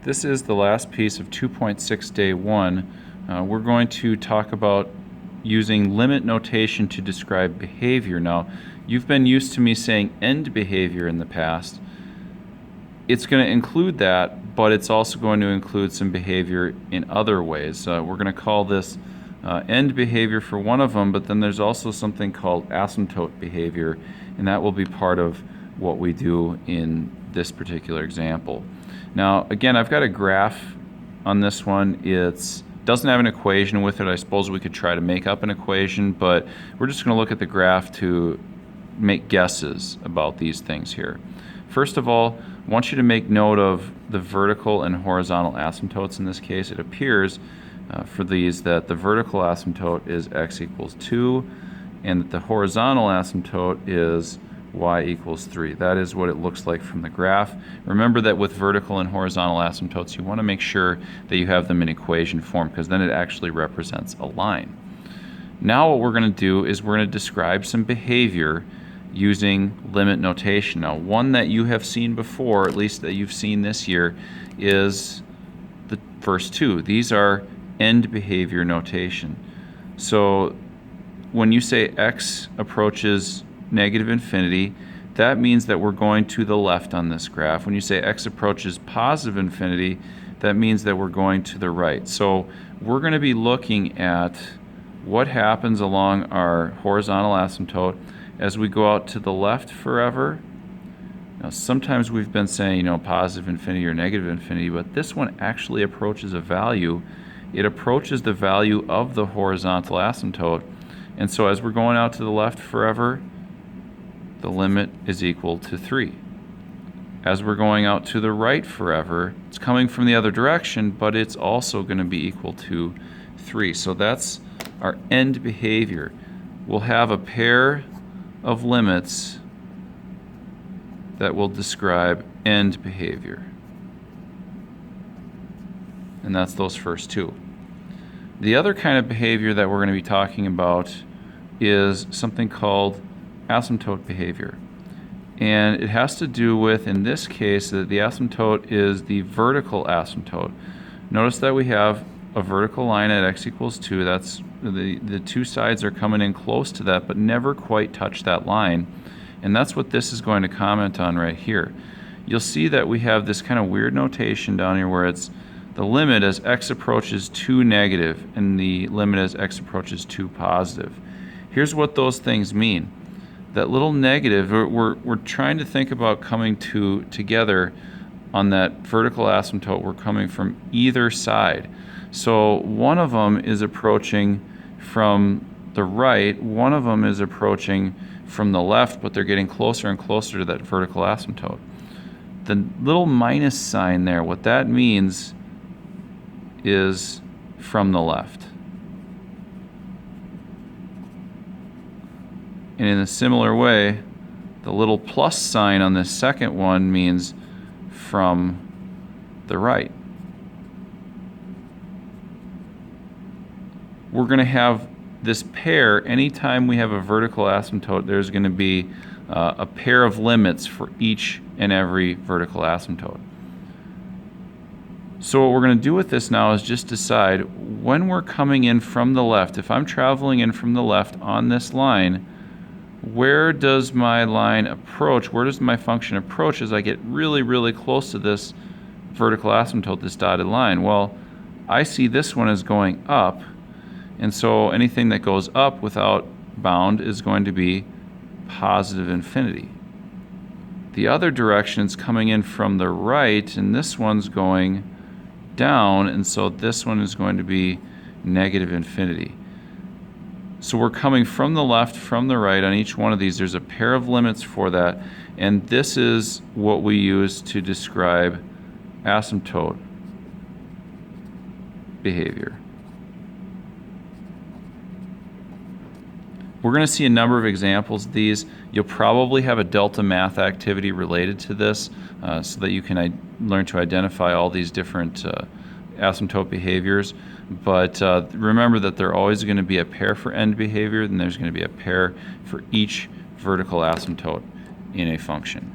This is the last piece of 2.6 day 1. We're going to talk about using limit notation to describe behavior. Now, you've been used to me saying end behavior in the past. It's going to include that, but it's also going to include some behavior in other ways. We're going to call this end behavior for one of them, but then there's also something called asymptote behavior, and that will be part of what we do in this particular example. Now, again, I've got a graph on this one. It doesn't have an equation with it. I suppose we could try to make up an equation, but we're just going to look at the graph to make guesses about these things here. First of all, I want you to make note of the vertical and horizontal asymptotes in this case. It appears for these that the vertical asymptote is x equals 2, and that the horizontal asymptote is y equals 3. That is what it looks like from the graph. Remember that with vertical and horizontal asymptotes, you want to make sure that you have them in equation form, because then it actually represents a line. Now what we're going to do is we're going to describe some behavior using limit notation. Now, one that you have seen before, at least that you've seen this year, is the first two. These are end behavior notation. So when you say x approaches negative infinity, that means that we're going to the left on this graph. When you say x approaches positive infinity, that means that we're going to the right. So we're going to be looking at what happens along our horizontal asymptote as we go out to the left forever. Now, sometimes we've been saying, positive infinity or negative infinity, but this one actually approaches a value. It approaches the value of the horizontal asymptote. And so as we're going out to the left forever, the limit is equal to 3. As we're going out to the right forever, it's coming from the other direction, but it's also going to be equal to 3. So that's our end behavior. We'll have a pair of limits that will describe end behavior. And that's those first two. The other kind of behavior that we're going to be talking about is something called asymptote behavior. And it has to do with, in this case, that the asymptote is the vertical asymptote. Notice that we have a vertical line at x equals 2. That's the two sides are coming in close to that, but never quite touch that line. And that's what this is going to comment on right here. You'll see that we have this kind of weird notation down here where it's the limit as x approaches 2 negative and the limit as x approaches 2 positive. Here's what those things mean. That little negative, we're trying to think about coming together on that vertical asymptote. We're coming from either side. So one of them is approaching from the right, one of them is approaching from the left, but they're getting closer and closer to that vertical asymptote. The little minus sign there, what that means is from the left. And in a similar way, the little plus sign on this second one means from the right. We're going to have this pair. Anytime we have a vertical asymptote, there's going to be a pair of limits for each and every vertical asymptote. So what we're going to do with this now is just decide when we're coming in from the left. If I'm traveling in from the left on this line, where does my line approach? Where does my function approach as I get really, really close to this vertical asymptote, this dotted line? Well, I see this one as going up, and so anything that goes up without bound is going to be positive infinity. The other direction is coming in from the right, and this one's going down, and so this one is going to be negative infinity. So we're coming from the left, from the right on each one of these. There's a pair of limits for that, and this is what we use to describe asymptote behavior. We're going to see a number of examples of these. You'll probably have a delta math activity related to this so that you can learn to identify all these different asymptote behaviors. But remember that there are always going to be a pair for end behavior, and there's going to be a pair for each vertical asymptote in a function.